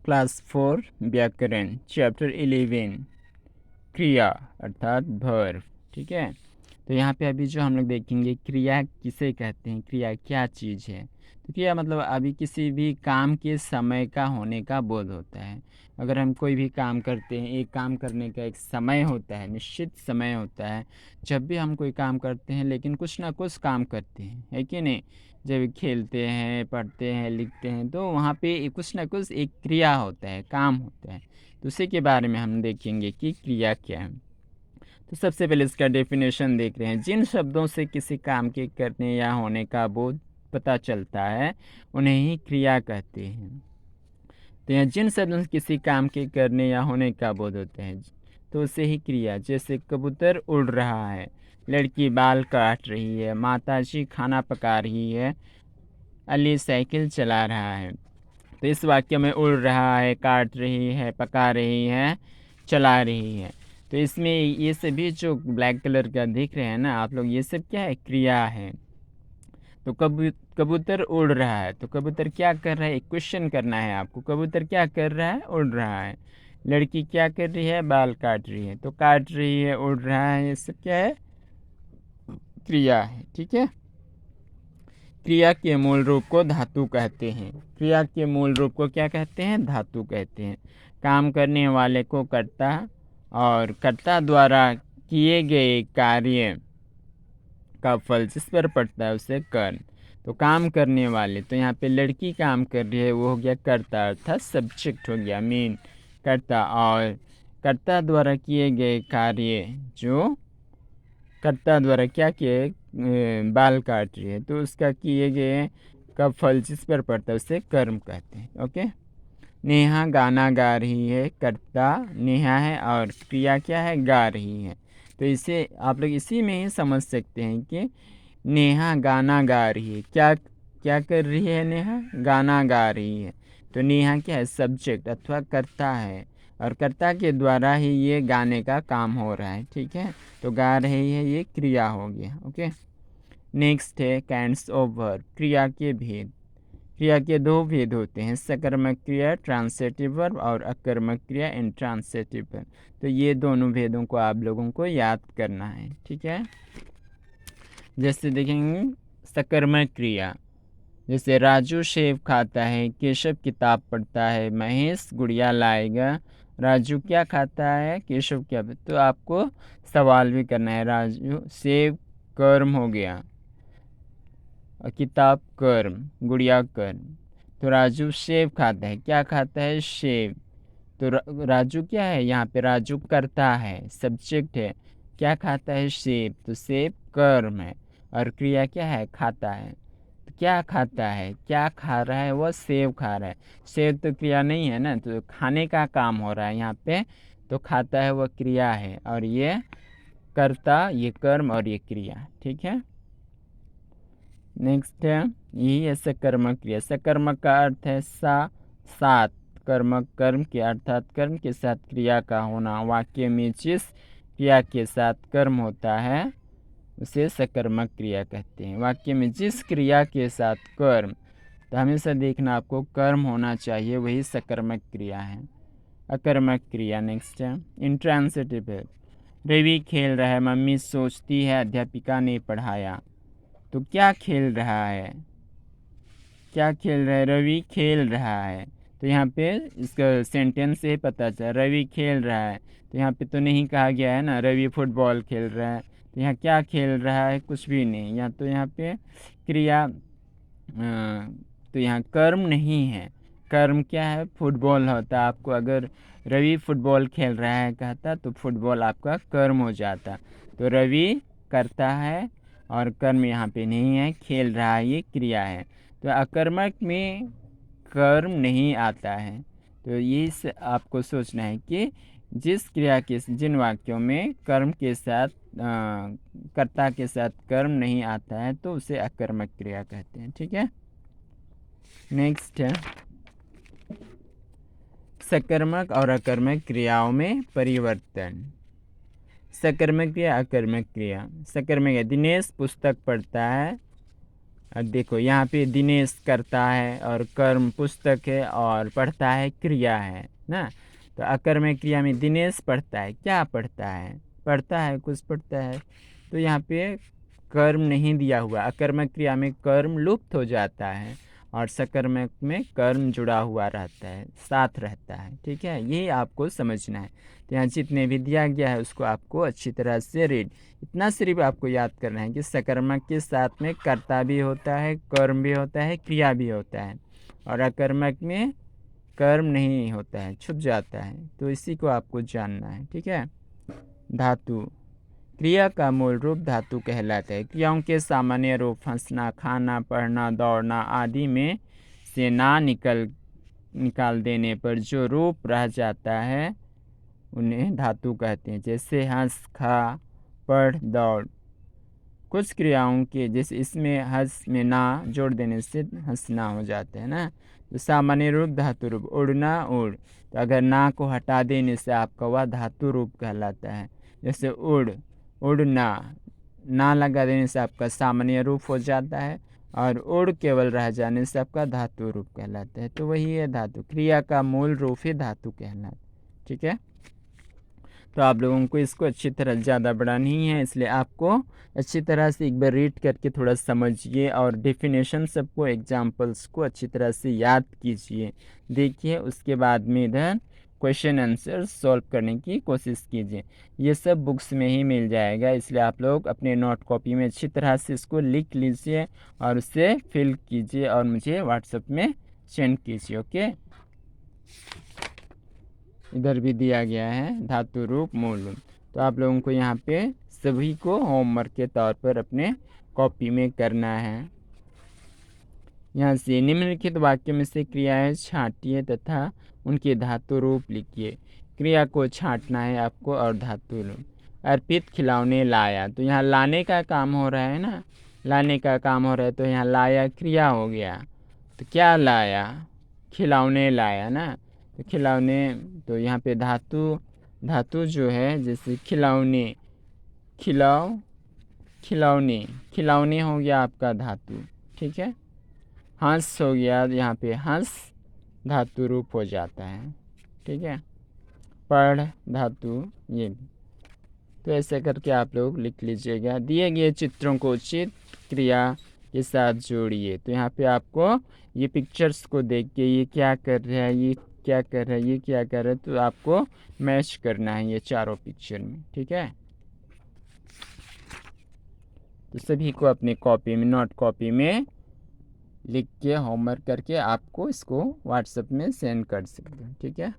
Class 4 व्याकरण chapter 11 क्रिया अर्थात वर्ब। ठीक है, तो यहाँ पे अभी जो हम लोग देखेंगे क्रिया किसे कहते हैं, क्रिया क्या चीज़ है। तो क्रिया मतलब अभी किसी भी काम के समय का होने का बोध होता है। अगर हम कोई भी काम करते हैं, एक काम करने का एक समय होता है, निश्चित समय होता है। जब भी हम कोई काम करते हैं लेकिन कुछ ना कुछ काम करते हैं, है कि नहीं। जब खेलते हैं, पढ़ते हैं, लिखते हैं, तो वहाँ पे कुछ ना कुछ एक क्रिया होता है, काम होता है। तो उसी के बारे में हम देखेंगे कि क्रिया क्या है। तो सबसे पहले इसका डेफिनेशन देख रहे हैं। जिन शब्दों से किसी काम के करने या होने का बोध पता चलता है उन्हें ही क्रिया कहते हैं। तो यहाँ जिन शब्दों से किसी काम के करने या होने का बोध होता है तो उसे ही क्रिया। जैसे कबूतर उड़ रहा है, लड़की बाल काट रही है, माताजी खाना पका रही है, अली साइकिल चला रहा है। तो इस वाक्य में उड़ रहा है, काट रही है, पका रही है, चला रही है। तो इसमें ये सभी जो ब्लैक कलर का दिख रहे हैं ना आप लोग, ये सब क्या है, क्रिया है। तो कबूतर उड़ रहा है, तो कबूतर क्या कर रहा है, एक क्वेश्चन करना है आपको। कबूतर क्या कर रहा है, उड़ रहा है। लड़की क्या कर रही है, बाल काट रही है। तो काट रही है, उड़ रहा है, ये सब क्या है, क्रिया है। ठीक है, क्रिया के मूल रूप को धातु कहते हैं। क्रिया के मूल रूप को क्या कहते हैं, धातु कहते हैं। काम करने वाले को कर्ता और कर्ता द्वारा किए गए कार्य का फल जिस पर पड़ता है उसे कर्म। तो काम करने वाले, तो यहाँ पे लड़की काम कर रही है, वो हो गया कर्ता अर्थात सब्जेक्ट हो गया, मेन कर्ता। और कर्ता द्वारा किए गए कार्य, जो कर्ता द्वारा क्या किए, बाल काट रही है, तो उसका किए गए का फल जिस पर पड़ता है उसे कर्म कहते हैं। ओके, नेहा गाना गा रही है, कर्ता नेहा है और क्रिया क्या है, गा रही है। तो इसे आप लोग इसी में ही समझ सकते हैं कि नेहा गाना गा रही है। क्या क्या कर रही है, नेहा गाना गा रही है। तो नेहा क्या है, सब्जेक्ट अथवा कर्ता है, और कर्ता के द्वारा ही ये गाने का काम हो रहा है। ठीक है, तो गा रही है, ये क्रिया हो गया। ओके, नेक्स्ट है काइंड्स ऑफ वर्ब, क्रिया के भेद। क्रिया के दो भेद होते हैं, सकर्मक क्रिया ट्रांसिटिव वर्ब और अकर्मक क्रिया इंट्रांसिटिव वर्ब। तो ये दोनों भेदों को आप लोगों को याद करना है। ठीक है, जैसे देखेंगे सकर्मक क्रिया, जैसे राजू सेब खाता है, केशव किताब पढ़ता है, महेश गुड़िया लाएगा। राजू क्या खाता है, केशव क्या। तो आपको सवाल भी करना है। राजू सेब कर्म हो गया, और किताब कर्म, गुड़िया कर्म। तो राजू सेब खाता है, क्या खाता है, सेब। तो राजू क्या है, यहाँ पे राजू करता है, सब्जेक्ट है, क्या खाता है, सेब। तो सेब कर्म है, और क्रिया क्या है, खाता है। तो क्या खाता है, क्या खा रहा है, वह सेब खा रहा है। सेब तो क्रिया नहीं है ना, तो खाने का काम हो रहा है यहाँ पे। तो खाता है वह क्रिया है, और ये कर्ता, ये कर्म, और ये क्रिया। ठीक है, नेक्स्ट है, यही है सकर्मक क्रिया। सकर्मक का अर्थ है साथ, कर्मक कर्म के अर्थात कर्म के साथ क्रिया का होना। वाक्य में जिस क्रिया के साथ कर्म होता है उसे सकर्मक क्रिया कहते हैं। वाक्य में जिस क्रिया के साथ कर्म, तो हमेशा देखना आपको कर्म होना चाहिए, वही सकर्मक क्रिया है। अकर्मक क्रिया नेक्स्ट है इंट्रांसिटिव है। रवि खेल रहा है, मम्मी सोचती है अध्यापिका ने पढ़ाया। तो क्या खेल रहा है, क्या खेल रहा है, रवि खेल रहा है। तो यहाँ पे इसका सेंटेंस से पता चला रवि खेल रहा है। तो यहाँ पे तो नहीं कहा गया है ना रवि फुटबॉल खेल रहा है। तो यहाँ क्या खेल रहा है, कुछ भी नहीं। यहाँ तो यहाँ पे क्रिया, तो यहाँ कर्म नहीं है। कर्म क्या है, फुटबॉल होता। आपको अगर रवि फुटबॉल खेल रहा है कहता तो फुटबॉल आपका कर्म हो जाता। तो रवि करता है और कर्म यहाँ पे नहीं है, खेल रहा है ये क्रिया है। तो अकर्मक में कर्म नहीं आता है। तो ये आपको सोचना है कि जिस क्रिया के, जिन वाक्यों में कर्म के साथ कर्ता के साथ कर्म नहीं आता है तो उसे अकर्मक क्रिया कहते हैं। ठीक है, नेक्स्ट है सकर्मक और अकर्मक क्रियाओं में परिवर्तन। सकर्मक क्रिया, अकर्मक क्रिया। सकर्मक, दिनेश पुस्तक पढ़ता है, देखो यहाँ पे दिनेश करता है और कर्म पुस्तक है और पढ़ता है क्रिया है ना। तो अकर्मक क्रिया में दिनेश पढ़ता है, क्या पढ़ता है? पढ़ता है, कुछ पढ़ता है। तो यहाँ पे कर्म नहीं दिया हुआ। अकर्मक क्रिया में कर्म लुप्त हो जाता है और सकर्मक में कर्म जुड़ा हुआ रहता है, साथ रहता है। ठीक है, ये आपको समझना है। तो यहाँ जितने भी दिया गया है उसको आपको अच्छी तरह से रीड, इतना सिर्फ आपको याद करना है कि सकर्मक के साथ में कर्ता भी होता है, कर्म भी होता है, क्रिया भी होता है, और अकर्मक में कर्म नहीं होता है, छुप जाता है। तो इसी को आपको जानना है। ठीक है। धातु, क्रिया का मूल रूप धातु कहलाता है। क्रियाओं के सामान्य रूप हंसना, खाना, पढ़ना, दौड़ना आदि में से ना निकाल देने पर जो रूप रह जाता है उन्हें धातु कहते हैं। जैसे हंस, खा, पढ़, दौड़। कुछ क्रियाओं के जैसे इसमें हंस में ना जोड़ देने से हंसना हो जाता है ना। तो सामान्य रूप धातु रूप, उड़ना, उड़। तो अगर ना को हटा देने से आपका वह धातु रूप कहलाता है। जैसे उड़, उड़ना, ना लगा देने से आपका सामान्य रूप हो जाता है, और उड़ केवल रह जाने से आपका धातु रूप कहलाता है। तो वही है धातु, क्रिया का मूल रूप ही धातु कहलाता है। ठीक है। तो आप लोगों को इसको अच्छी तरह, ज़्यादा बड़ा नहीं है इसलिए आपको अच्छी तरह से एक बार रीड करके थोड़ा समझिए और डेफिनेशन सबको, एग्जाम्पल्स को अच्छी तरह से याद कीजिए, देखिए। उसके बाद में इधर क्वेश्चन आंसर सॉल्व करने की कोशिश कीजिए। ये सब बुक्स में ही मिल जाएगा, इसलिए आप लोग अपने नोट कॉपी में अच्छी तरह से इसको लिख लीजिए और उसे फिल कीजिए और मुझे व्हाट्सएप में सेंड कीजिए। ओके। इधर भी दिया गया है धातु रूप, मूल रूप। तो आप लोगों को यहाँ पे सभी को होमवर्क के तौर पर अपने कॉपी में करना है। यहाँ से निम्नलिखित वाक्य में से क्रियाएं छांटिए तथा उनके धातु रूप लिखिए। क्रिया को छांटना है आपको और धातु रूप। अर्पित खिलौने लाया, तो यहाँ लाने का काम हो रहा है ना, लाने का काम हो रहा है। तो यहाँ लाया क्रिया हो गया। तो क्या लाया? खिलौने लाया ना। तो खिलौने, तो यहाँ पे धातु, धातु जो है जैसे खिलौने, खिलौने, खिलौने हो गया आपका धातु। ठीक है। हंस हो गया, यहाँ पे हंस धातु रूप हो जाता है। ठीक है। पढ़ धातु, ये भी। तो ऐसे करके आप लोग लिख लीजिएगा। दिए गए चित्रों को उचित क्रिया के साथ जोड़िए। तो यहाँ पे आपको ये पिक्चर्स को देख के ये क्या कर रहा है, ये क्या कर रहा है, ये क्या कर रहा है, तो आपको मैच करना है ये चारों पिक्चर में। ठीक है। तो सभी को अपने कॉपी में, नोट कॉपी में लिख के होमवर्क करके आपको इसको व्हाट्सएप में सेंड कर सकते हैं। ठीक है।